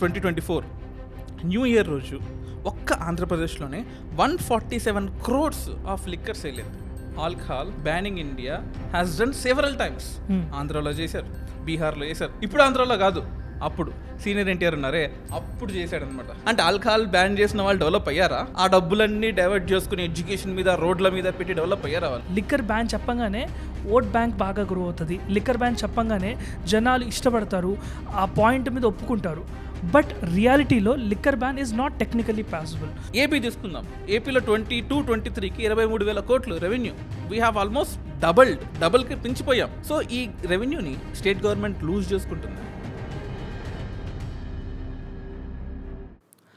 2024 new year రోజు ఒక్క ఆంధ్రప్రదేశ్లోనే 147 crores ఆఫ్ లిక్కర్ సేల్ అయింది. Alcohol banning India has done several times. ఆంధ్రాలో చేశారు, బీహార్లో చేశారు, ఇప్పుడు ఆంధ్రాలో కాదు, అప్పుడు సీనియర్ ఎన్టీఆర్ ఉన్నారే అప్పుడు చేశాడనమాట. అంటే ఆల్కహాల్ బ్యాన్ చేసిన వాళ్ళు డెవలప్ అయ్యారా? ఆ డబ్బులన్నీ డైవర్ట్ చేసుకుని ఎడ్యుకేషన్ మీద, రోడ్ల మీద పెట్టి డెవలప్ అయ్యారా వాళ్ళు? లిక్కర్ బ్యాన్ చెప్పంగానే ఓట్ బ్యాంక్ బాగా గ్రో అవుతుంది. లిక్కర్ బ్యాన్ చెప్పంగానే జనాలు ఇష్టపడతారు, ఆ పాయింట్ మీద ఒప్పుకుంటారు. బట్ రియాలిటీలో liquor ban is not technically possible. AP తీసుకుందాం. ఏపీలో 22-23కి 23,000 కోట్లు రెవెన్యూ. వీ హ్యావ్ ఆల్మోస్ట్ డబుల్కి పెంచిపోయాం. సో ఈ రెవెన్యూని స్టేట్ గవర్నమెంట్ లూజ్ చేసుకుంటుంది.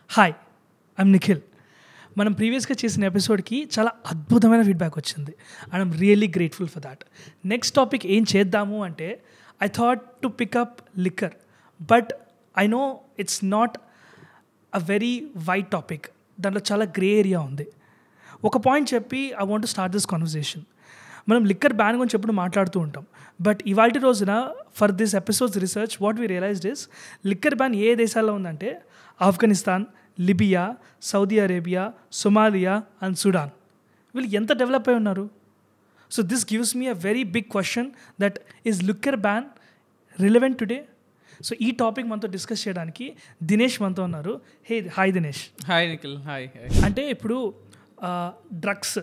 Hi, I'm Nikhil. మనం ప్రీవియస్గా చేసిన ఎపిసోడ్కి చాలా అద్భుతమైన ఫీడ్బ్యాక్ వచ్చింది. I'm really grateful for that. Next topic ఏం చేద్దాము అంటే I thought to pick up liquor, but I know it's not a very wide topic. దాంట్లో చాలా గ్రే ఏరియా ఉంది. ఒక పాయింట్ చెప్పి I want to start this conversation. మనం లిక్కర్ బ్యాన్ గురించి ఎప్పుడు మాట్లాడుతూ ఉంటాం, బట్ ఇవాళ రోజున for this episodes research what we realized is liquor ban ఏ దేశాల్లో ఉందంటే Afghanistan, Libya, Saudi Arabia, Somalia and Sudan. వీళ్ళు ఎంత డెవలప్ అయి ఉన్నారు? So this gives me a very big question that is liquor ban relevant today? So ఈ topic మనతో discuss చేయడానికి దినేష్ మనతో ఉన్నారు. Hi Dinesh. Hi Nikhil. Hi. అంటే ఇప్పుడు డ్రగ్స్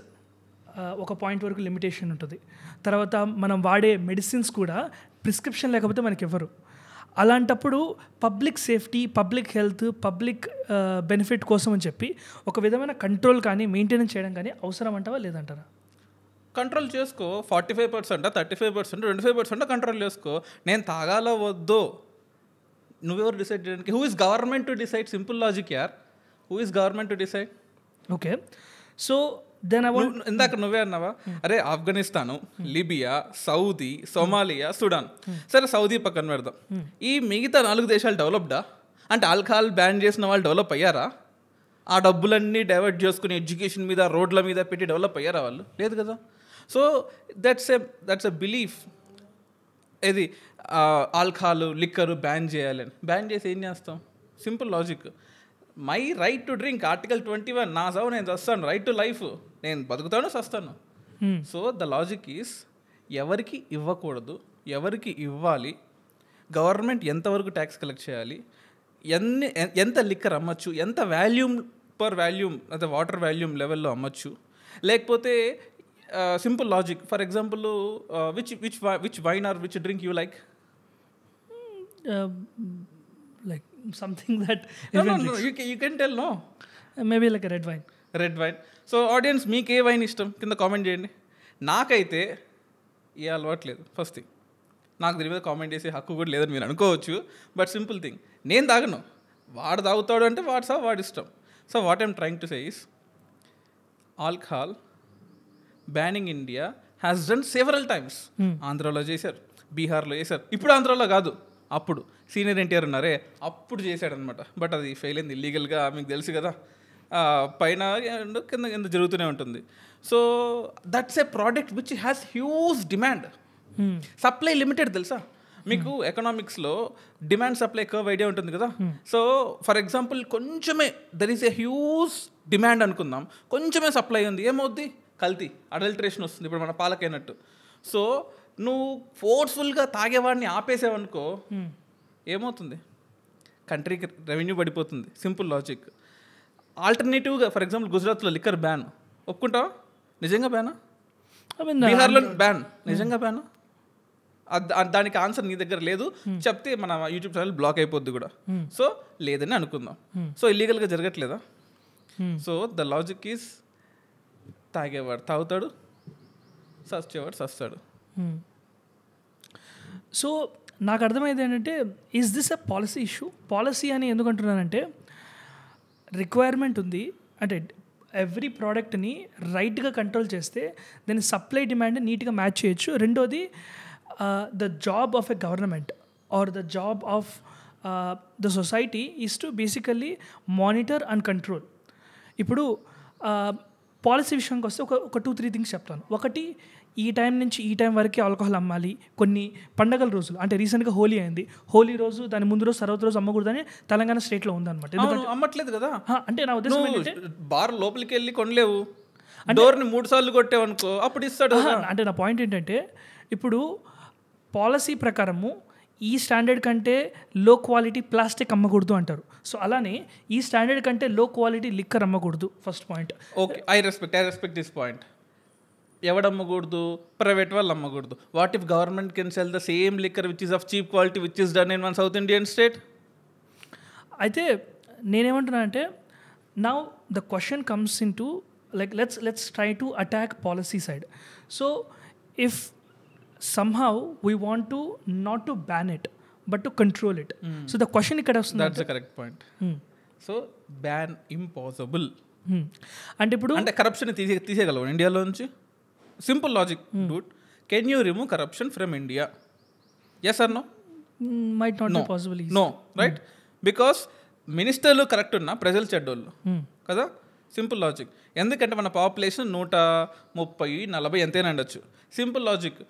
ఒక పాయింట్ వరకు లిమిటేషన్ ఉంటుంది. తర్వాత మనం వాడే మెడిసిన్స్ కూడా ప్రిస్క్రిప్షన్ లేకపోతే మనకి ఇవ్వరు. అలాంటప్పుడు public safety, public health, public benefit కోసం అని చెప్పి ఒక విధమైన కంట్రోల్ కానీ మెయింటెనెన్స్ చేయడం కానీ అవసరం అంటావా లేదంటారా? కంట్రోల్ చేసుకో. 45%, 35%, 25% కంట్రోల్ చేసుకో. నేను తాగాలో వద్దో నువ్వెవరు డిసైడ్ చేయడానికి? Who is government to decide? Simple logic యార్. Who is government to decide? Okay, so then ఇందాక నువ్వే అన్నావా, అరే Afghanistan, Libya, Saudi, Somalia, Sudan. సరే సౌదీ పక్కన పెడదాం. ఈ మిగతా 4 దేశాలు డెవలప్డా? అంటే ఆల్కహాల్ బ్యాన్ చేసిన వాళ్ళు డెవలప్ అయ్యారా? ఆ డబ్బులన్నీ డైవర్ట్ చేసుకుని ఎడ్యుకేషన్ మీద, రోడ్ల మీద పెట్టి డెవలప్ అయ్యారా వాళ్ళు? లేదు కదా. So that's a belief. ఇది ఆల్కహాల్, లిక్కరు బ్యాన్ చేయాలని. బ్యాన్ చేసి ఏం చేస్తాం? Simple logic. My right to drink, article 21. నా సావు నేను చస్తాను, రైట్ టు లైఫ్. నేను బతుకుతాను, చస్తాను. సో ద లాజిక్ ఈస్ ఎవరికి ఇవ్వకూడదు, ఎవరికి ఇవ్వాలి, గవర్నమెంట్ ఎంతవరకు ట్యాక్స్ కలెక్ట్ చేయాలి, ఎంత లిక్కర్ అమ్మచ్చు, ఎంత వాల్యూమ్ పర్ వాల్యూమ్ అదే వాటర్ వాల్యూమ్ లెవెల్లో అమ్మచ్చు. లేకపోతే simple logic, for example which wine or which drink you like? like something that no, you can tell. No, maybe like a red wine. So audience మీకు ఏ wine ఇష్టం కింద comment చేయండి. నాకైతే ఏ అలవాటు లేదు. ఫస్ట్ థింగ్, నాకు దీని మీద కామెంట్ చేసే హక్కు కూడా లేదని మీరు అనుకోవచ్చు, బట్ సింపుల్ థింగ్, నేను తాగను, వాడు తాగుతాడు అంటే వాడి ఇష్టం. So what I'm trying to say is alcohol banning India has done several times. ఆంధ్రాలో చేశారు, బీహార్లో చేశారు, ఇప్పుడు ఆంధ్రాలో కాదు, అప్పుడు సీనియర్ ఎన్టీఆర్ ఉన్నారే అప్పుడు చేశాడనమాట. బట్ అది ఫెయిల్ అయింది ఇల్లీగల్గా, మీకు తెలుసు కదా. పైన కింద జరుగుతూనే ఉంటుంది. So that's a product which has huge demand. Supply limited తెలుసా మీకు? ఎకనామిక్స్లో డిమాండ్ సప్లై కర్వ్ ఐడియా ఉంటుంది కదా. సో ఫర్ ఎగ్జాంపుల్ కొంచెమే there is a huge demand అనుకుందాం, కొంచెమే సప్లై ఉంది, ఏమవుద్ది? కల్తీ, అడల్టరేషన్ వస్తుంది. ఇప్పుడు మన పాలకైనట్టు. సో నువ్వు ఫోర్స్ఫుల్గా తాగేవాడిని ఆపేసావనుకో ఏమవుతుంది? కంట్రీకి రెవెన్యూ పడిపోతుంది. Simple logic. ఆల్టర్నేటివ్గా ఫర్ ఎగ్జాంపుల్ గుజరాత్లో లిక్కర్ బ్యాన్ ఒప్పుకుంటావా? నిజంగా బ్యానా? బీహార్లో బ్యాన్ నిజంగా బ్యానా? దానికి ఆన్సర్ నీ దగ్గర లేదు చెప్తే మన యూట్యూబ్ ఛానల్ బ్లాక్ అయిపోద్ది కూడా. సో లేదని అనుకుందాం. సో ఇల్లీగల్గా జరగట్లేదా? సో ద లాజిక్ ఈజ్ తాగేవాడు తాగుతాడు, సచ్చేవాడు సస్తాడు. సో నాకు అర్థమైంది ఏంటంటే, is this a policy issue? Policy అని ఎందుకంటున్నానంటే రిక్వైర్మెంట్ ఉంది, అంటే ఎవ్రీ ప్రోడక్ట్ని రైట్గా కంట్రోల్ చేస్తే దాని సప్లై డిమాండ్ నీట్గా మ్యాచ్ చేయొచ్చు. రెండోది the job of a government or the job of the society is to basically monitor and control. ఇప్పుడు పాలసీ విషయానికి వస్తే ఒక 2-3 థింగ్స్ చెప్తాను. ఒకటి, ఈ టైం నుంచి ఈ టైం వరకే ఆల్కహాల్ అమ్మాలి, కొన్ని పండగల రోజులు అంటే రీసెంట్గా హోలీ అయింది, హోలీ రోజు దాని ముందు రోజు తర్వాత రోజు అమ్మకూడదని తెలంగాణ స్టేట్లో ఉందన్నమాట. ఎందుకంటే అమ్మట్లేదు కదా, అంటే నా ఉద్దేశం ఏంటంటే బార్ లోపలికి వెళ్ళి కొనలేవు, డోర్ని 3 సార్లు కొట్టేవనుకో అప్పుడు ఇస్తాడు. అంటే నా పాయింట్ ఏంటంటే ఇప్పుడు పాలసీ ప్రకారము ఈ స్టాండర్డ్ కంటే లో క్వాలిటీ ప్లాస్టిక్ అమ్మకూడదు అంటారు. సో అలానే ఈ స్టాండర్డ్ కంటే లో క్వాలిటీ లిక్కర్ అమ్మకూడదు. First point. Okay, I respect this point. ఎవడమ్మకూడదు? ప్రైవేట్ వాళ్ళు అమ్మకూడదు. What if government can sell the same liquor which is of cheap quality which is done in one South Indian state? అయితే నేనేమంటున్నా అంటే now the question comes into like let's try to attack policy side. So if somehow we want to not to ban it but to control it. So the question ikkada vastundha, that's the correct point. So ban impossible. అంటే ఇప్పుడు అంటే corruption తీసేయగలవు ఇండియాలో నుంచి? Simple logic dude. Can you remove corruption from India? Yes or no? might not be possible. No, right? Because మినిస్టర్లు correct ఉన్నా ప్రజలు చెడ్డోళ్ళు కదా. Simple logic. ఎందుకంటే మన పాపులేషన్ 130-140 ఎంతైనా ఉండొచ్చు. Simple logic.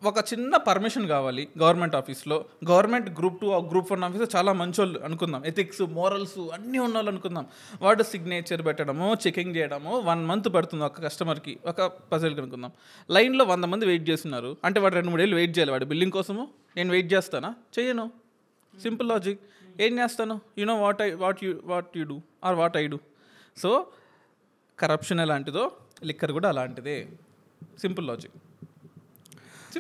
ఒక చిన్న పర్మిషన్ కావాలి గవర్నమెంట్ ఆఫీస్లో. గవర్నమెంట్ గ్రూప్ 2 గ్రూప్ 1 ఆఫీస్లో చాలా మంచోళ్ళు అనుకుందాం, ఎథిక్స్ మోరల్స్ అన్నీ ఉన్న వాళ్ళు అనుకుందాం. వాడు సిగ్నేచర్ పెట్టడము, చెకింగ్ చేయడము 1 మంత్ పడుతుంది ఒక కస్టమర్కి, ఒక పర్సన్కి అనుకుందాం. లైన్లో 100 మంది వెయిట్ చేస్తున్నారు అంటే వాడు 2-3 ఏళ్ళు వెయిట్ చేయాలి వాడు బిల్లింగ్ కోసము. నేను వెయిట్ చేస్తానా? చెయ్యను. Simple logic. ఏం చేస్తాను? You know what you do or what I do. So corruption ఎలాంటిదో లిక్కర్ కూడా అలాంటిదే. Simple logic.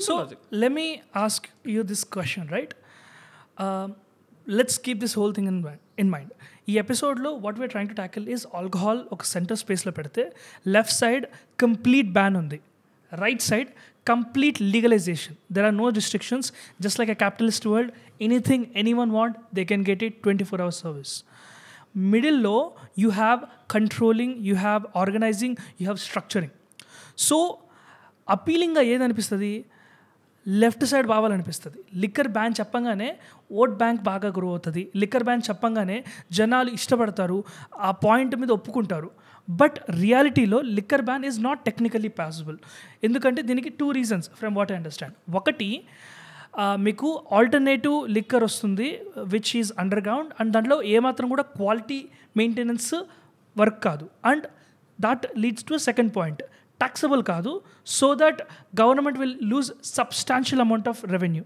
So let me ask you this question, right? Let's keep this whole thing in mind. ఈ ఎపిసోడ్లో what we are trying to tackle is alcohol ఒక centre స్పేస్లో పెడితే left side complete ban ఉంది, right side complete legalisation. There are no restrictions. Just like a capitalist world, anything anyone want they can get it 24 hours service. మిడిల్లో you have controlling, you have organising, you have structuring. So అపీలింగ్గా ఏదనిపిస్తుంది? Left side బావాలనిపిస్తుంది. Liquor ban చెప్పంగానే vote bank బాగా grow అవుతుంది. Liquor ban చెప్పంగానే జనాలు ఇష్టపడతారు, ఆ పాయింట్ మీద ఒప్పుకుంటారు. బట్ రియాలిటీలో liquor ban is not technically possible. ఎందుకంటే దీనికి 2 reasons from what I understand. ఒకటి, మీకు ఆల్టర్నేటివ్ లిక్కర్ వస్తుంది which is underground and దాంట్లో ఏమాత్రం కూడా క్వాలిటీ మెయింటెనెన్స్ వర్క్ కాదు. And that leads to second point, taxable కాదు. So that government will lose substantial amount of revenue.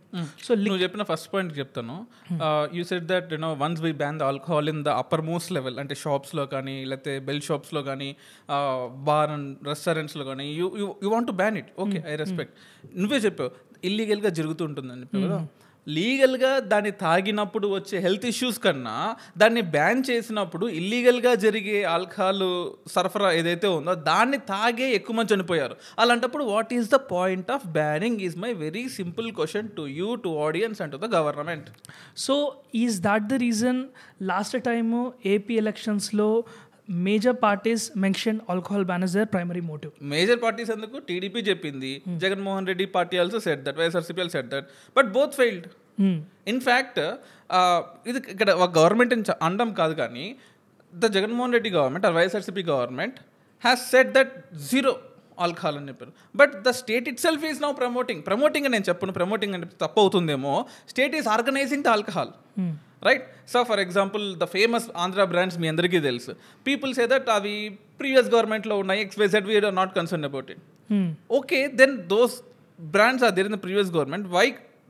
So నువ్వు చెప్పిన ఫస్ట్ పాయింట్ చెప్తాను. You said that you know once we ban the alcohol in the upper most level, అంటే షాప్స్లో కానీ లేకపోతే bell షాప్స్లో కానీ బార్ అండ్ రెస్టారెంట్స్లో కానీ you want to ban it. Okay, I respect. నువ్వే చెప్పావు ఇల్లీగల్గా జరుగుతుంటుందని చెప్పావు కదా. లీగల్గా దాన్ని తాగినప్పుడు వచ్చే హెల్త్ ఇష్యూస్ కన్నా దాన్ని బ్యాన్ చేసినప్పుడు ఇల్లీగల్గా జరిగే ఆల్కహాల్ సరఫరా ఏదైతే ఉందో దాన్ని తాగే ఎక్కువ మంది చనిపోయారు. అలాంటప్పుడు what is the point of banning is my very simple question to you, to audience and to the government. So is that the reason last time AP ఎలక్షన్స్లో major parties mention alcohol ban as their primary motive? Major parties ఎందుకు? TDP చెప్పింది, Jaganmohan Reddy party also said that, YSRCP also said that, but both failed. In fact ఇది ఇక్కడ ఒక government అనడం కాదు కానీ the Jaganmohan Reddy government or YSRCP government has said that zero alcohol అని చెప్పారు. But the state itself is now promoting అని నేను చెప్పను, ప్రమోటింగ్ అంటే తప్పు అవుతుందేమో. State is organising the alcohol, right? So for example the famous Andhra brands మీ అందరికీ తెలుసు. పీపుల్ సే దట్ అవి ప్రీవియస్ గవర్నమెంట్లో ఉన్నాయి, XYZ, we are not concerned about it. Okay, then those brands are there in the previous government. Why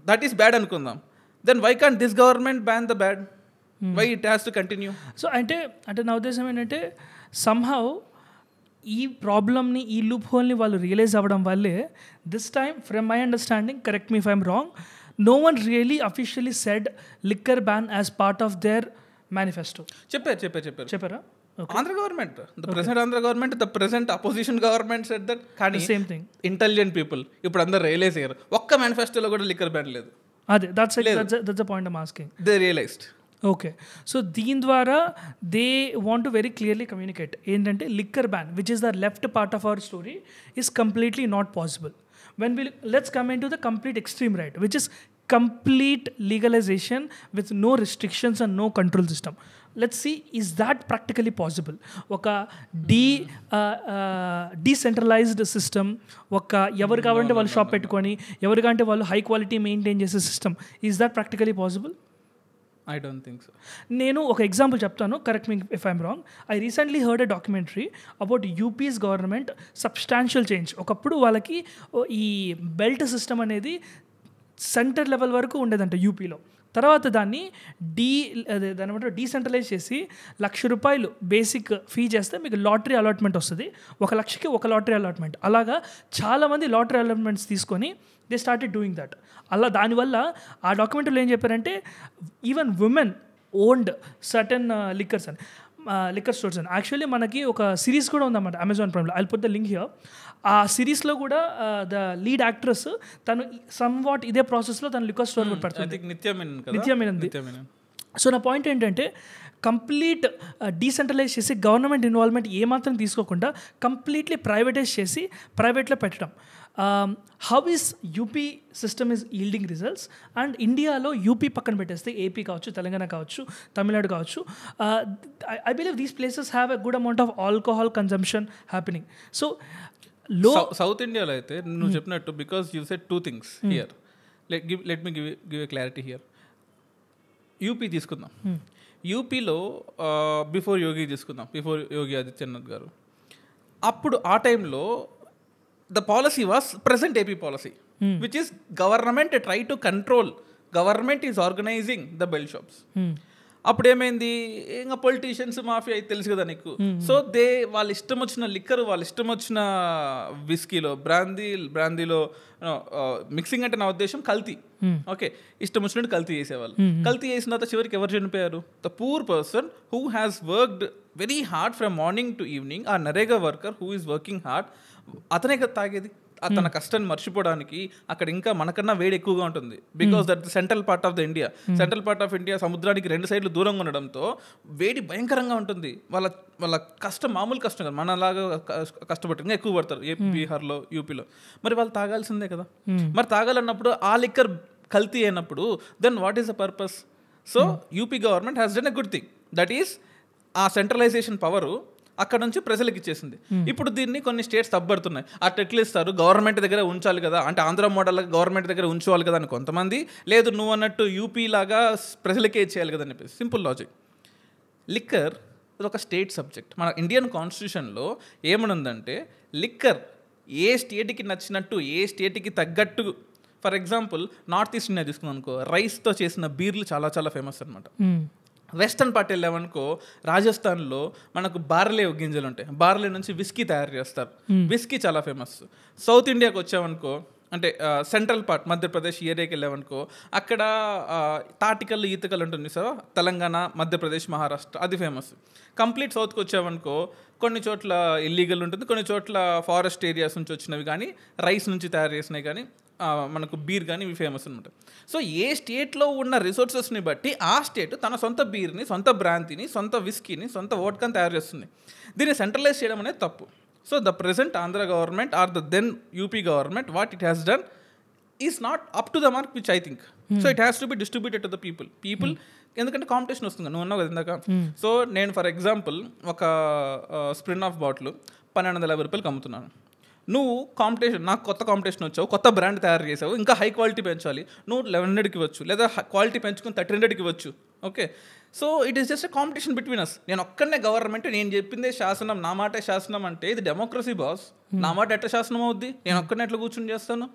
that is bad అనుకుందాం. Then why can't this government ban the bad? Why it has to continue? So అంటే నా ఉద్దేశం ఏంటంటే somehow ఈ ప్రాబ్లమ్ని, ఈ loop హోల్ని వాళ్ళు realise అవ్వడం వల్లే this time from my understanding, correct me if I'm wrong, no one really officially said liquor ban as part of their manifesto. చెప్పారా? Andhra government, the present Andhra government, the present opposition government said that. కానీ same thing intelligent people ఇప్పుడు అందరు realise అయ్యారు, ఒక్క మేనిఫెస్టోలో కూడా liquor ban లేదు. అదే that's the point I'm asking. They realized. Okay, so దీని ద్వారా they want to very clearly communicate ఏంటంటే liquor ban which is the left part of our story is completely not possible. When let's come into the complete extreme right, which is complete legalization with no restrictions and no control system. Let's see, is that practically possible? ఒక decentralised system, ఒక ఎవరు కావాలంటే వాళ్ళు shop పెట్టుకొని ఎవరు కావాలంటే వాళ్ళు high quality maintain చేసే system, is that practically possible? I don't think so. నేను ఒక ఎగ్జాంపుల్ చెప్తాను, correct me if I'm wrong. I recently heard a documentary about UP's government substantial change. ఒకప్పుడు వాళ్ళకి ఈ బెల్ట్ సిస్టమ్ అనేది సెంటర్ లెవెల్ వరకు ఉండేదంట యూపీలో. తర్వాత దాన్ని దాని ఏమంటారు డీసెంట్రలైజ్ చేసి ₹1,00,000 బేసిక్ ఫీ చేస్తే మీకు లాటరీ అలాట్మెంట్ వస్తుంది. 1,00,000కి ఒక లాటరీ అలాట్మెంట్. అలాగా చాలామంది లాటరీ అలాట్మెంట్స్ తీసుకొని దే స్టార్టెడ్ డూయింగ్ దట్. అలా దానివల్ల ఆ డాక్యుమెంటరీలో ఏం చెప్పారంటే even women owned certain liquors అని, లిక్కర్ స్టోర్స్ అని. యాక్చువల్లీ మనకి ఒక సిరీస్ కూడా ఉందన్నమాట అమెజాన్ ప్రైమ్లో. I will put the link here. ఆ సిరీస్లో కూడా ద లీడ్ యాక్ట్రెస్ తను సమ్ వాట్ ఇదే ప్రాసెస్లో తను లిక్కర్ స్టోర్ కూడా పెడుతుంది, నిత్య మీనన్. సో నా పాయింట్ ఏంటంటే కంప్లీట్ డీసెంట్రలైజ్ చేసి గవర్నమెంట్ ఇన్వాల్వ్మెంట్ ఏమాత్రం తీసుకోకుండా కంప్లీట్లీ ప్రైవేటైజ్ చేసి ప్రైవేట్లో పెట్టడం. How is UP system is yielding results? And ఇండియాలో యూపీ పక్కన పెట్టేస్తే ఏపీ కావచ్చు, తెలంగాణ కావచ్చు, తమిళనాడు కావచ్చు, I believe these places have a good amount of alcohol consumption happening. So south ఇండియాలో అయితే నువ్వు చెప్పినట్టు, because you said 2 things here. Let me give a clarity here. UP తీసుకుందాం. యూపీలో బిఫోర్ యోగి తీసుకుందాం, బిఫోర్ యోగి ఆదిత్యనాథ్ గారు. అప్పుడు ఆ టైంలో the policy was present AP policy, which is government try to control, government is organizing the bell shops. అప్పుడు ఏమైంది, ఇంకా పొలిటీషియన్స్ మాఫియా అయితే తెలుసు కదా నీకు. సో వాళ్ళ ఇష్టం వచ్చిన లిక్కర్, వాళ్ళ ఇష్టం వచ్చిన విస్కీలో, బ్రాందీలో మిక్సింగ్ అంటే నా ఉద్దేశం కల్తీ. ఓకే, ఇష్టం వచ్చినట్టు కల్తీ చేసేవాళ్ళు. కల్తీ చేసిన తర్వాత చివరికి ఎవరు చనిపోయారు? The poor person who has worked very hard from morning to evening. ఆ NREGA worker who is working hard, అతనే కదా తాగేది. తన కష్టాన్ని మర్చిపోవడానికి అక్కడ ఇంకా మనకన్నా వేడి ఎక్కువగా ఉంటుంది. Because that the central part of the India. Central part of India సముద్రానికి 2 సైడ్లు దూరంగా ఉండడంతో వేడి భయంకరంగా ఉంటుంది. వాళ్ళ కష్టం మామూలు కష్టం కదా, మనలాగా కష్టపడి ఇంకా ఎక్కువ పడతారు బీహార్లో, యూపీలో. మరి వాళ్ళు తాగాల్సిందే కదా. మరి తాగాలన్నప్పుడు ఆ లిక్కర్ కల్తీ అయినప్పుడు then what is the purpose? So UP government has done a good thing, that is uh centralisation power అక్కడ నుంచి ప్రజలకు ఇచ్చేసింది. ఇప్పుడు దీన్ని కొన్ని స్టేట్స్ తప్పబడుతున్నాయి. అట్లా ఎట్లా ఇస్తారు, గవర్నమెంట్ దగ్గర ఉంచాలి కదా, అంటే ఆంధ్ర మోడల్ గవర్నమెంట్ దగ్గర ఉంచుకోవాలి కదా అని కొంతమంది, లేదు నువ్వు అన్నట్టు యూపీ లాగా ప్రజలకే ఇచ్చేయాలి కదా అని చెప్పేసి. Simple logic. లిక్కర్ ఇది ఒక స్టేట్ సబ్జెక్ట్. మన ఇండియన్ కాన్స్టిట్యూషన్లో ఏమనుందంటే లిక్కర్ ఏ స్టేట్కి నచ్చినట్టు, ఏ స్టేట్కి తగ్గట్టు. For example north east India తీసుకున్నాం అనుకో, రైస్తో చేసిన బీర్లు చాలా చాలా ఫేమస్ అనమాట. వెస్టర్న్ పార్ట్ వెళ్ళామనుకో, రాజస్థాన్లో మనకు బార్లే గింజలు ఉంటాయి, బార్లే నుంచి విస్కీ తయారు చేస్తారు, విస్కీ చాలా ఫేమస్. సౌత్ ఇండియాకి వచ్చామనుకో, అంటే సెంట్రల్ పార్ట్ మధ్యప్రదేశ్ ఏరియాకి వెళ్ళామనుకో, అక్కడ తాటికల్లు ఈతకల్లు ఉంటుంది సార్, తెలంగాణ, మధ్యప్రదేశ్, మహారాష్ట్ర, అది ఫేమస్. కంప్లీట్ సౌత్కి వచ్చామనుకో, కొన్ని చోట్ల ఇల్లీగల్ ఉంటుంది, కొన్ని చోట్ల ఫారెస్ట్ ఏరియాస్ నుంచి వచ్చినవి కానీ, రైస్ నుంచి తయారు చేసినవి కానీ, మనకు బీర్ కానీ ఇవి ఫేమస్ అనమాట. సో ఏ స్టేట్లో ఉన్న రిసోర్సెస్ని బట్టి ఆ స్టేట్ తన సొంత బీర్ని, సొంత బ్రాంతిని, సొంత విస్కీని, సొంత వోడ్కాని తయారు చేస్తుంది. దీన్ని సెంట్రలైజ్ చేయడం అనేది తప్పు. So the present Andhra government or the then UP government what it has done is not up to the mark which I think. So it has to be distributed to the people. ఎందుకంటే competition వస్తుంది, నువ్వు అన్నావు కదా ఇందాక. So నేను for example ఒక స్ప్రిన్ of bottle ₹1,250కి అమ్ముతున్నాను. నువ్వు కాంపిటీషన్, నాకు కొత్త కాంపిటీషన్ వచ్చావు, కొత్త బ్రాండ్ తయారు చేసావు, ఇంకా హై క్వాలిటీ పెంచాలి, నువ్వు 1100కి ఇవ్వచ్చు, లేదా క్వాలిటీ పెంచుకుని 1300కి ఇవ్వచ్చు. Okay, so it is just a competition between us. నేను ఒక్కడనే గవర్నమెంట్, నేను చెప్పిందే శాసనం, నా మాటే శాసనం అంటే ఇది డెమోక్రసీ బాస్. నా మాట ఎట్లా శాసనం అవుద్ది? నేను ఒక్కడనే ఎట్లా కూర్చొని చేస్తాను?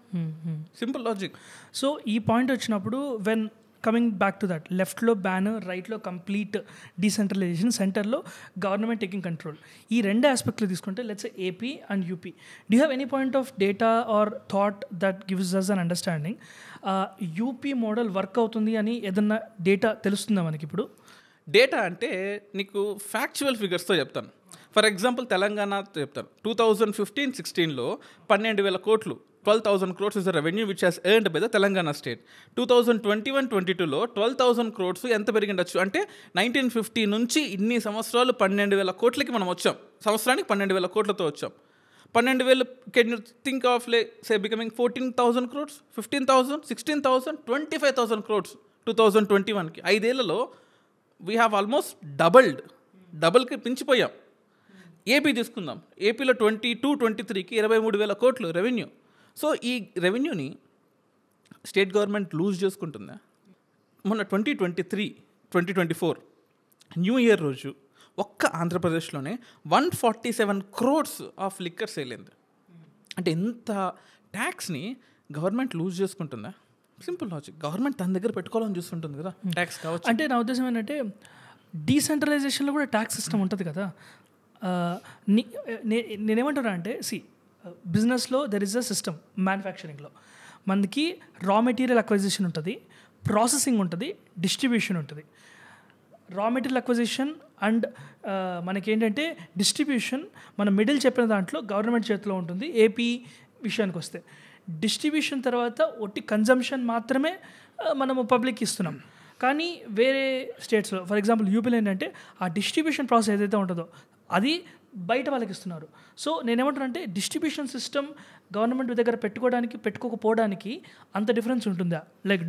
Simple logic. సో ఈ పాయింట్ వచ్చినప్పుడు when coming back to that, లెఫ్ట్లో బ్యాన్, రైట్లో కంప్లీట్ డీసెంట్రలైజేషన్, సెంటర్లో గవర్నమెంట్ టేకింగ్ కంట్రోల్. ఈ 2 ఆస్పెక్ట్లు తీసుకుంటే let's AP and UP, do have any point of data or thought that gives us an understanding UP model work అవుతుంది అని ఏదన్నా data తెలుస్తుందా మనకి ఇప్పుడు? డేటా అంటే నీకు ఫ్యాక్చువల్ ఫిగర్స్తో చెప్తాను. ఫర్ ఎగ్జాంపుల్ తెలంగాణతో చెప్తాను. 2015-16లో 12,000 కోట్లు, 12,000 crores is the revenue which has earned by the Telangana state. 2021-22లో 12,000 crores ఎంత పెరిగిండొచ్చు అంటే 1950 నుంచి ఇన్ని సంవత్సరాలు 12,000 కోట్లకి మనం వచ్చాం. సంవత్సరానికి 12,000 కోట్లతో వచ్చాం. 12,000 can you think of say becoming 14,000 crores, 15,000, 16,000, 25,000 crores 2021కి. 5 ఏళ్లలో వీ హ్యావ్ ఆల్మోస్ట్ డబల్కి పెంచిపోయాం. ఏపీ తీసుకుందాం. ఏపీలో 22-23కి 23,000 కోట్లు రెవెన్యూ. సో ఈ రెవెన్యూని స్టేట్ గవర్నమెంట్ లూజ్ చేసుకుంటుందా? మొన్న 2024 న్యూ ఇయర్ రోజు ఒక్క ఆంధ్రప్రదేశ్లోనే 147 crores ఆఫ్ లిక్కర్ సేల్ అయింది. అంటే ఎంత ట్యాక్స్ని గవర్నమెంట్ లూజ్ చేసుకుంటుందా? Simple logic. గవర్నమెంట్ తన దగ్గర పెట్టుకోవాలని చూస్తుంటుంది కదా ట్యాక్స్ కావచ్చు. అంటే నా ఉద్దేశం ఏంటంటే డీసెంట్రలైజేషన్లో కూడా ట్యాక్స్ సిస్టమ్ ఉంటుంది కదా. నేనేమంటున్నా అంటే బిజినెస్లో దెర్ ఇస్ అ సిస్టమ్. మ్యానుఫ్యాక్చరింగ్లో మనకి రా మెటీరియల్ అక్వైజిషన్ ఉంటుంది, ప్రాసెసింగ్ ఉంటుంది, డిస్ట్రిబ్యూషన్ ఉంటుంది. రా మెటీరియల్ అక్విజిషన్ అండ్ మనకేంటంటే డిస్ట్రిబ్యూషన్ మన మిడిల్ చెప్పిన దాంట్లో గవర్నమెంట్ చేతిలో ఉంటుంది. ఏపీ విషయానికి వస్తే డిస్ట్రిబ్యూషన్ తర్వాత ఒట్టి కన్జంప్షన్ మాత్రమే మనము పబ్లిక్ ఇస్తున్నాం. కానీ వేరే స్టేట్స్లో ఫర్ ఎగ్జాంపుల్ యూపీలో ఏంటంటే ఆ డిస్ట్రిబ్యూషన్ ప్రాసెస్ ఏదైతే ఉంటుందో అది బయట వాళ్ళకి ఇస్తున్నారు. సో నేనేమంటున్నా అంటే డిస్ట్రిబ్యూషన్ సిస్టమ్ గవర్నమెంట్ దగ్గర పెట్టుకోకపోవడానికి అంత డిఫరెన్స్ ఉంటుందా? లైక్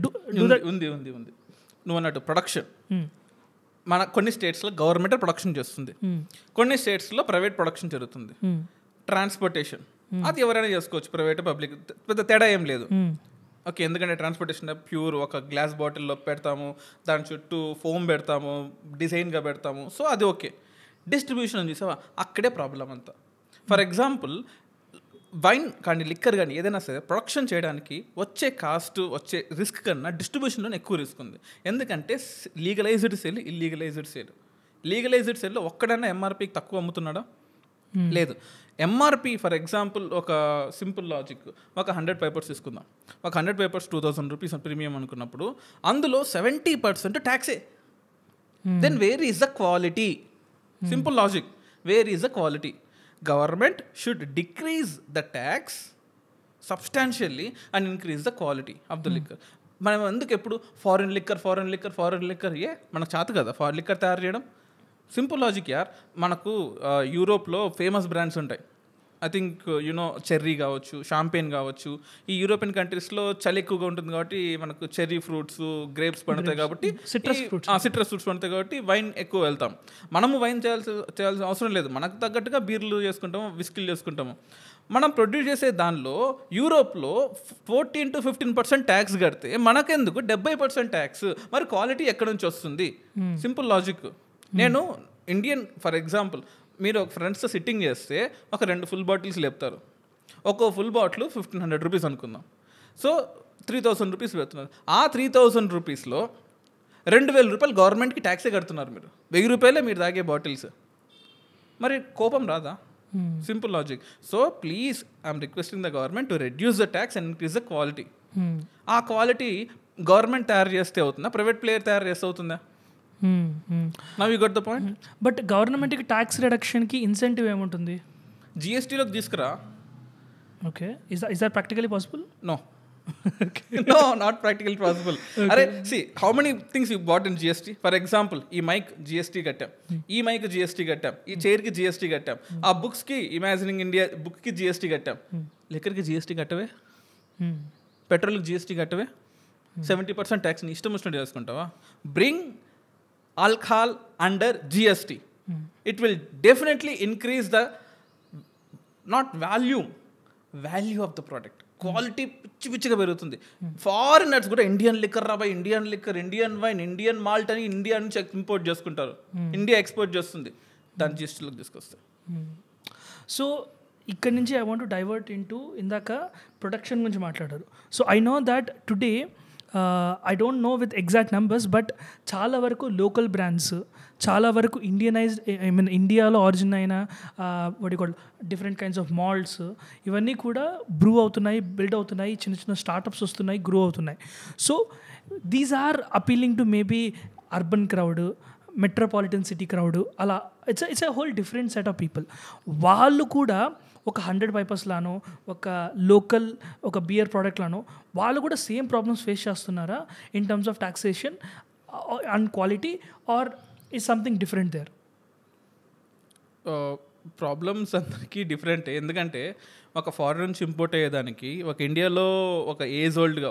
ఉంది. నువ్వు అన్నట్టు ప్రొడక్షన్ మన కొన్ని స్టేట్స్లో గవర్నమెంట్ ప్రొడక్షన్ చేస్తుంది, కొన్ని స్టేట్స్లో ప్రైవేట్ ప్రొడక్షన్ జరుగుతుంది. ట్రాన్స్పోర్టేషన్ అది ఎవరైనా చేసుకోవచ్చు, ప్రైవేట్ పబ్లిక్ పెద్ద తేడా ఏం లేదు. ఓకే, ఎందుకంటే ట్రాన్స్పోర్టేషన్ ప్యూర్ ఒక గ్లాస్ బాటిల్లో పెడతాము, దాని చుట్టూ ఫోమ్ పెడతాము, డిజైన్గా పెడతాము, సో అది ఓకే. డిస్ట్రిబ్యూషన్ అని చూసావా, అక్కడే ప్రాబ్లం అంతా. ఫర్ ఎగ్జాంపుల్ వైన్ కానీ లిక్కర్ కానీ ఏదైనా సరే ప్రొడక్షన్ చేయడానికి వచ్చే కాస్ట్ వచ్చే రిస్క్ కన్నా డిస్ట్రిబ్యూషన్లోనే ఎక్కువ రిస్క్ ఉంది. ఎందుకంటే లీగలైజ్డ్ సేల్, ఇల్లీగలైజ్డ్ సేల్. లీగలైజ్డ్ సేల్లో ఒక్కడైనా ఎంఆర్పీకి తక్కువ అమ్ముతున్నాడా? లేదు. ఎంఆర్పి ఫర్ ఎగ్జాంపుల్ ఒక సింపుల్ లాజిక్, ఒక 100 పేపర్స్ తీసుకుందాం. ఒక 100 పేపర్స్ 2,000 రూపీస్ ప్రీమియం అనుకున్నప్పుడు అందులో 70% ట్యాక్సే. Then where is the quality? Simple logic, where is the quality? Government should decrease the tax substantially and increase the quality of the liquor. మనం ఎందుకు ఎప్పుడు ఫారిన్ లిక్కర్ మనకు చేత కదా ఫారిన్ లిక్కర్ తయారు చేయడం? సింపుల్ లాజిక్ యార్. మనకు యూరోప్లో ఫేమస్ బ్రాండ్స్ ఉంటాయి. ఐ థింక్ చెర్రీ కావచ్చు, షాంపెయిన్ కావచ్చు. ఈ యూరోపియన్ కంట్రీస్లో చలి ఎక్కువగా ఉంటుంది కాబట్టి మనకు చెర్రీ ఫ్రూట్స్, గ్రేప్స్ పండుతాయి కాబట్టి, సిట్రస్ ఫ్రూట్స్ పండుతాయి కాబట్టి వైన్ ఎక్కువ వెళ్తాం. మనము వైన్ చేయాల్సిన అవసరం లేదు, మనకు తగ్గట్టుగా బీర్లు చేసుకుంటాము, విస్కీలు చేసుకుంటాము. మనం ప్రొడ్యూస్ చేసే దానిలో యూరోప్లో 14-15% ట్యాక్స్ కడితే మనకెందుకు 70% ట్యాక్స్? మరి క్వాలిటీ ఎక్కడి నుంచి వస్తుంది? Simple logic. నేను ఇండియన్ ఫర్ ఎగ్జాంపుల్, మీరు ఒక ఫ్రెండ్స్తో సిట్టింగ్ చేస్తే ఒక 2 ఫుల్ బాటిల్స్ లేపుతారు. ఒక్కో ఫుల్ బాటిల్ 1,500 రూపీస్ అనుకుందాం. సో 3,000 రూపీస్ పెడుతున్నారు. ఆ 3,000 రూపీస్లో 2,000 రూపాయలు గవర్నమెంట్కి ట్యాక్సే కడుతున్నారు. మీరు 1,000 రూపాయలే మీరు తాగే బాటిల్స్. మరి కోపం రాదా? Simple logic. So please I'm requesting the government to reduce the tax and increase the quality. ఆ క్వాలిటీ గవర్నమెంట్ తయారు చేస్తే అవుతుందా, ప్రైవేట్ ప్లేయర్ తయారు చేస్తే అవుతుందా? Now you got the point. But గవర్నమెంట్కి ట్యాక్స్ రిడక్షన్కి ఇన్సెంటివ్ ఏముంటుంది? జిఎస్టీలోకి తీసుకురా. Okay, is that practically possible? No, not practically possible. అరే see how many things you bought in GST. For example ఈ మైక్ జిఎస్టీ కట్టాం, ఈ మైక్ జిఎస్టీ కట్టాం, ఈ చైర్కి జిఎస్టీ కట్టాం, ఆ బుక్స్కి ఇమాజినింగ్ ఇండియా బుక్కి జిఎస్టీ కట్టాం. లిక్కర్కి జిఎస్టీ కట్టవే, పెట్రోల్కి జిఎస్టీ కట్టవే. 70% ట్యాక్స్ని ఇష్టం వచ్చినట్టు చేసుకుంటావా? Bring alcohol under GST. It will definitely increase the not value of the product. Quality పిచ్చిగా పెరుగుతుంది. ఫారినర్స్ కూడా ఇండియన్ లిక్కర్ రాబాయి, Indian liquor, Indian wine, Indian malt అని ఇండియా నుంచి ఇంపోర్ట్ చేసుకుంటారు. ఇండియా ఎక్స్పోర్ట్ చేస్తుంది, దాన్ని జిఎస్టీలోకి తీసుకొస్తే. సో ఇక్కడ నుంచి I want to divert into ఇందాక ప్రొడక్షన్ గురించి మాట్లాడారు. So I know that today I don't know with exact numbers, but చాలా వరకు లోకల్ బ్రాండ్స్, చాలా వరకు ఇండియనైజ్డ్, ఐ మీన్ ఇండియాలో ఆరిజిన్ అయిన వాటి కూడా డిఫరెంట్ కైండ్స్ ఆఫ్ మాల్ట్స్ ఇవన్నీ కూడా బ్రూ అవుతున్నాయి, బిల్డ్ అవుతున్నాయి, చిన్న చిన్న స్టార్టప్స్ వస్తున్నాయి, గ్రో అవుతున్నాయి. So these are appealing to maybe urban crowd, metropolitan city crowd, అలా it's a whole different set of people. వాళ్ళు కూడా ఒక 100 పైపర్స్లానో, ఒక లోకల్ ఒక బియర్ ప్రోడక్ట్లానో వాళ్ళు కూడా సేమ్ ప్రాబ్లమ్స్ ఫేస్ చేస్తున్నారా in terms of taxation and quality, or is something different there? Problems అందరికీ డిఫరెంట్. ఎందుకంటే ఒక ఫారెన్ నుంచి ఇంపోర్ట్ అయ్యేదానికి ఒక ఇండియాలో ఒక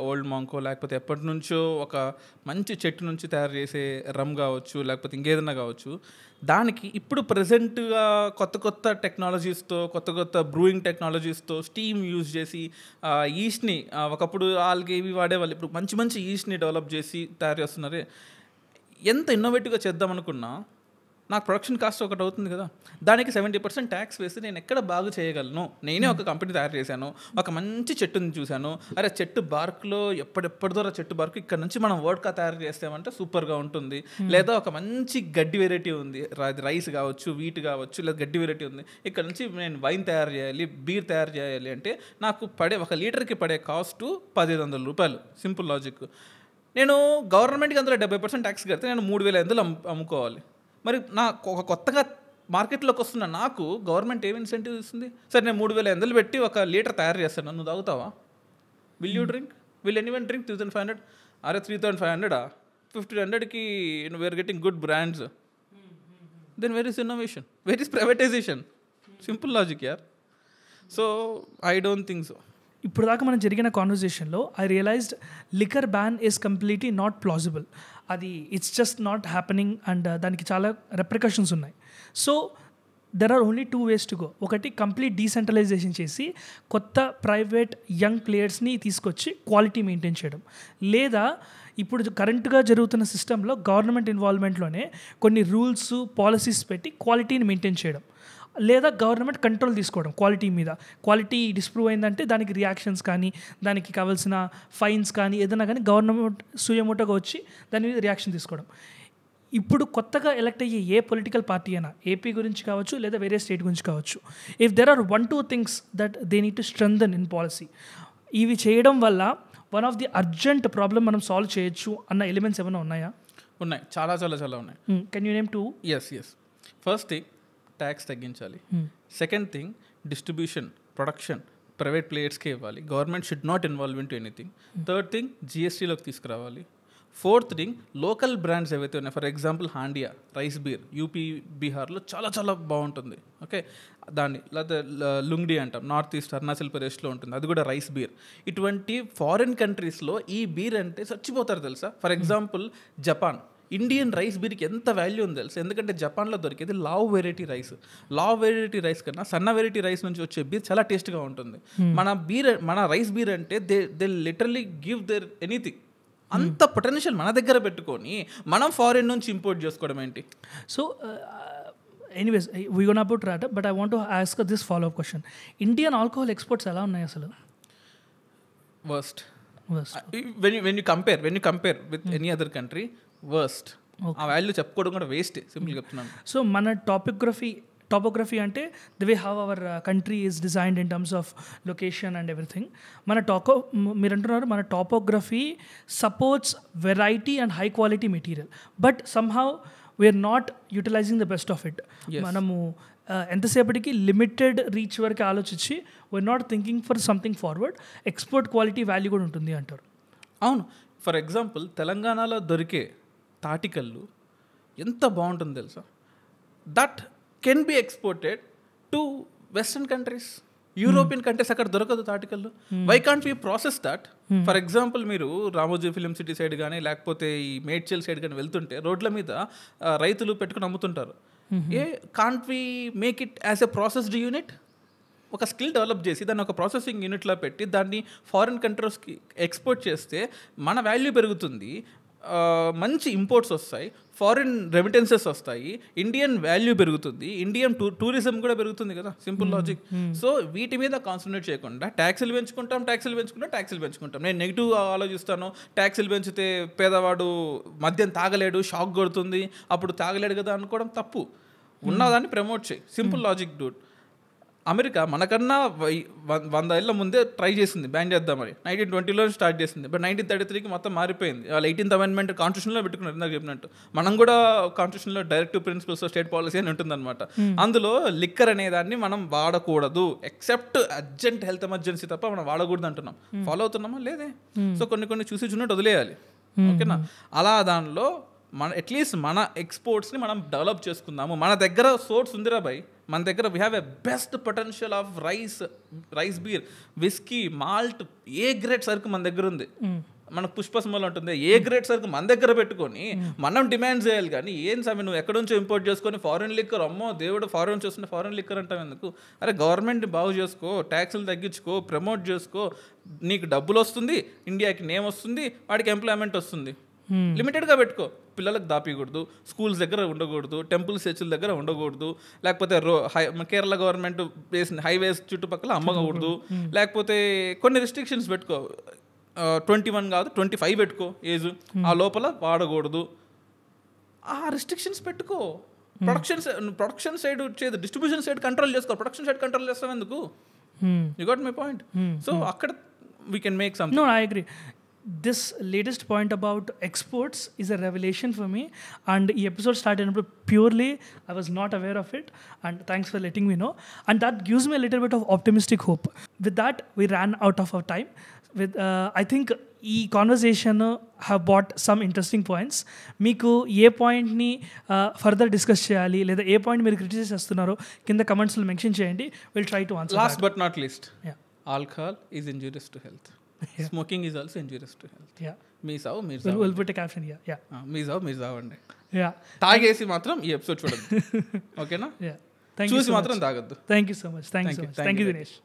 ఓల్డ్ మాంకో లేకపోతే ఎప్పటి నుంచో ఒక మంచి చెట్టు నుంచి తయారు చేసే రమ్ కావచ్చు, లేకపోతే ఇంకేదైనా కావచ్చు, దానికి ఇప్పుడు ప్రజెంట్గా కొత్త టెక్నాలజీస్తో కొత్త బ్రూయింగ్ టెక్నాలజీస్తో స్టీమ్ యూజ్ చేసి ఈస్ట్ని ఒకప్పుడు వాళ్ళకి ఇవి వాడేవాళ్ళు, ఇప్పుడు మంచి ఈస్ట్ని డెవలప్ చేసి తయారు చేస్తున్నారు. ఎంత ఇన్నోవేటివ్గా చేద్దాం అనుకున్నా నాకు ప్రొడక్షన్ కాస్ట్ ఒకటి అవుతుంది కదా, దానికి 70% ట్యాక్స్ వేసి నేను ఎక్కడ బాగా చేయగలను? నేనే ఒక కంపెనీ తయారు చేశాను, ఒక మంచి చెట్టుని చూశాను, అరే చెట్టు బార్క్లో ఎప్పటిదో చెట్టు బార్క్ ఇక్కడ నుంచి మనం వోడ్కా తయారు చేస్తామంటే సూపర్గా ఉంటుంది. లేదా ఒక మంచి గడ్డి వెరైటీ ఉంది, రైస్ కావచ్చు, వీట్ కావచ్చు, లేదా గడ్డి వెరైటీ ఉంది, ఇక్కడ నుంచి నేను వైన్ తయారు చేయాలి, బీర్ తయారు చేయాలి అంటే నాకు ఒక లీటర్కి పడే కాస్ట్ 1500 రూపాయలు. Simple logic. నేను గవర్నమెంట్కి అందులో 70% ట్యాక్స్ కడితే నేను 3500 అమ్ముకోవాలి. మరి ఒక కొత్తగా మార్కెట్లోకి వస్తున్న నాకు గవర్నమెంట్ ఏం ఇన్సెంటివ్ ఇస్తుంది? సరే నేను 3500 పెట్టి ఒక లీటర్ తయారు చేస్తాను, నువ్వు తాగుతావా? Will you drink? Will anyone drink 3500? అరే 3500 1500కి we're getting good brands. Then where is innovation? Where is privatization? Simple logic యార్. So I don't think so. ఇప్పుడు దాకా మనం జరిగిన కాన్వర్జేషన్లో I realized liquor ban is completely not plausible. అది it's just not happening and దానికి చాలా repercussions ఉన్నాయి. So there are only 2 ways to go. ఒకటి కంప్లీట్ డీసెంట్రలైజేషన్ చేసి కొత్త ప్రైవేట్ యంగ్ ప్లేయర్స్ని తీసుకొచ్చి క్వాలిటీ మెయింటైన్ చేయడం, లేదా ఇప్పుడు కరెంట్గా జరుగుతున్న సిస్టంలో గవర్నమెంట్ ఇన్వాల్వ్మెంట్లోనే కొన్ని రూల్స్ పాలసీస్ పెట్టి క్వాలిటీని మెయింటైన్ చేయడం, లేదా గవర్నమెంట్ కంట్రోల్ తీసుకోవడం క్వాలిటీ మీద. క్వాలిటీ డిస్ప్రూవ్ అయిందంటే దానికి రియాక్షన్స్ కానీ దానికి కావాల్సిన ఫైన్స్ కానీ ఏదైనా కానీ గవర్నమెంట్ సుయమోటోగా వచ్చి దాని మీద రియాక్షన్ తీసుకోవడం. ఇప్పుడు కొత్తగా ఎలక్ట్ అయ్యే ఏ పొలిటికల్ పార్టీ అయినా ఏపీ గురించి కావచ్చు లేదా వేరే స్టేట్ గురించి కావచ్చు, if there are 1-2 things that they need to strengthen in policy, ఇవి చేయడం వల్ల one of the urgent problem మనం సాల్వ్ చేయొచ్చు అన్న ఎలిమెంట్స్ ఏమైనా ఉన్నాయా? ఉన్నాయి, చాలా ఉన్నాయి. Can you name 2? Yes. First thing tax తగ్గించాలి. Second thing distribution, production private ప్లేయర్స్కే ఇవ్వాలి, government should not involve in to anything. Third thing జిఎస్టీలోకి తీసుకురావాలి. ఫోర్త్ థింగ్ లోకల్ బ్రాండ్స్ ఏవైతే ఉన్నాయి, for example handia rice beer UP బీహార్లో చాలా బాగుంటుంది. ఓకే, దాన్ని లేదా లుంగ్డీ అంటాం, నార్త్ ఈస్ట్ అరుణాచల్ ప్రదేశ్లో ఉంటుంది, అది కూడా రైస్ బీర్. ఇటువంటి ఫారిన్ కంట్రీస్లో ఈ బీర్ అంటే చచ్చిపోతారు తెలుసా. For example Japan, Indian rice బీర్కి ఎంత వాల్యూ ఉంది తెలుసు, ఎందుకంటే జపాన్లో దొరికేది లావ్ వెరైటీ రైస్ కన్నా సన్న వెరైటీ రైస్ నుంచి వచ్చే బీర్ చాలా టేస్ట్గా ఉంటుంది. మన రైస్ బీర్ అంటే they literally give their anything. అంత పొటెన్షియల్ మన దగ్గర పెట్టుకొని మనం ఫారిన్ నుంచి ఇంపోర్ట్ చేసుకోవడం ఏంటి? So anyways we gonna about rot, but I want to ask this follow up question. Indian alcohol exports ఎలా ఉన్నాయి అసలు? Worst. When you compare with any other country, worst. ఆ వాల్యూ చెప్పుకోవడం కూడా వేస్ట్, సింపుల్ చెప్తున్నాను. So మన topography అంటే the way how our country is designed in terms of location and everything. మీరు అంటున్నారు మన topography supports variety and high quality material, but somehow we're not utilizing the best of it. మనము ఎంతసేపటికి limited reach వరకు ఆలోచించి we're not thinking for something forward. Export quality value కూడా ఉంటుంది అంటారు. అవును. ఫర్ ఎగ్జాంపుల్ తెలంగాణలో దొరికే తాటికల్లు ఎంత బాగుంటుంది తెలుసా. That can be exported to western countries, European countries. అక్కడ దొరకదు తాటికల్లు. Why can't we process that? For example మీరు రామోజీ ఫిలిం సిటీ సైడ్ కానీ లేకపోతే ఈ మేడ్చల్ సైడ్ కానీ వెళ్తుంటే రోడ్ల మీద రైతులు పెట్టుకుని అమ్ముతుంటారు. Can't we make it as a processed unit? ఒక స్కిల్ డెవలప్ చేసి దాన్ని ఒక ప్రాసెసింగ్ యూనిట్లో పెట్టి దాన్ని ఫారిన్ కంట్రీస్కి ఎక్స్పోర్ట్ చేస్తే మన వాల్యూ పెరుగుతుంది, మంచి ఇంపోర్ట్స్ వస్తాయి, ఫారిన్ రెమిటెన్సెస్ వస్తాయి, ఇండియన్ వాల్యూ పెరుగుతుంది, ఇండియన్ టూరిజం కూడా పెరుగుతుంది కదా. Simple logic. సో వీటి మీద కాన్సన్ట్రేట్ చేయకుండా ట్యాక్సులు పెంచుకుంటాం. నేను నెగిటివ్ ఆలోచిస్తాను. ట్యాక్సులు పెంచితే పేదవాడు మద్యం తాగలేడు, షాక్ కొడుతుంది, అప్పుడు తాగలేడు కదా అనుకోవడం తప్పు. ఉన్నదాన్ని ప్రమోట్ చేయి. Simple logic Dude. అమెరికా మనకన్నా 100 ఏళ్ళ ముందే ట్రై చేసింది బ్యాన్ చేద్దామని. 1920లో స్టార్ట్ చేసింది, బట్ 1933కి మొత్తం మారిపోయింది. వాళ్ళు 18th అమెండ్మెంట్ కాన్స్టిట్యూషన్లో పెట్టుకున్నారు. ఇందాక చెప్పినట్టు మనం కూడా కాన్స్టిట్యూషన్లో directive principles of state policy అని ఉంటుందన్నమాట. అందులో లిక్కర్ అనేదాన్ని మనం వాడకూడదు, ఎక్సెప్ట్ అర్జెంట్ హెల్త్ ఎమర్జెన్సీ తప్ప మనం వాడకూడదు అంటున్నాం. ఫాలో అవుతున్నామా? లేదే. సో కొన్ని చూసి చూసినట్టు వదిలేయాలి. ఓకేనా? అలా దానిలో అట్లీస్ట్ మన ఎక్స్పోర్ట్స్ని మనం డెవలప్ చేసుకుందాము. మన దగ్గర సోర్స్ ఉందిరా బై, మన దగ్గర we have a best potential of rice beer, whisky, malt, A grade సరుకు మన దగ్గర ఉంది. మనకు పుష్పసమలో ఉంటుంది, ఏ గ్రేడ్ సరుకు మన దగ్గర పెట్టుకొని మనం డిమాండ్ చేయాలి. కానీ ఏం సమయం నువ్వు ఎక్కడి నుంచో ఇంపోర్ట్ చేసుకొని ఫారెన్ లిక్కర్, అమ్మో దేవుడు ఫారెన్ చూస్తుంటే ఫారెన్ లిక్కర్ అంటావు ఎందుకు? అరే గవర్నమెంట్ని బాగు చేసుకో, ట్యాక్సులు తగ్గించుకో, ప్రమోట్ చేసుకో, నీకు డబ్బులు వస్తుంది, ఇండియాకి నేమ్ వస్తుంది, వాడికి ఎంప్లాయ్మెంట్ వస్తుంది. లిమిటెడ్గా పెట్టుకో. పిల్లలకు దాపికూడదు, స్కూల్స్ దగ్గర ఉండకూడదు, టెంపుల్ చర్చిల దగ్గర ఉండకూడదు, లేకపోతే కేరళ గవర్నమెంట్ వేసిన హైవేస్ చుట్టుపక్కల అమ్మకూడదు, లేకపోతే కొన్ని రిస్ట్రిక్షన్స్ పెట్టుకో. 21 కాదు 25 పెట్టుకో ఏజ్, ఆ లోపల వాడకూడదు. ఆ రిస్ట్రిక్షన్స్ పెట్టుకో. ప్రొడక్షన్ సైడ్ వచ్చేది, డిస్ట్రిబ్యూషన్ సైడ్ కంట్రోల్ చేసుకో. ప్రొడక్షన్ సైడ్ కంట్రోల్ చేస్తాం ఎందుకు? You got my point. So అక్కడ we can make some. No, I agree. This latest point about exports is a revelation for me, and the episode started purely I was not aware of it, and thanks for letting me know, and that gives me a little bit of optimistic hope. With that, we ran out of our time. With I think ఈ conversation have bat some interesting points. మీకు ఏ పాయింట్ని further discuss చేయాలి లేదా ఏ point మీరు criticise చేస్తున్నారో కింద కమెంట్స్లో mention చేయండి. Will try to answer. Last but not least, alcohol is injurious to health. Smoking is also injurious to health. మీ సావు మీరు మీ సావు మీరు సావండి. తాగేసి మాత్రం ఈ ఎపిసోడ్ చూడండి, ఓకేనా? చూసి మాత్రం తాగొద్దు. Thank you so much. Thank you Dinesh.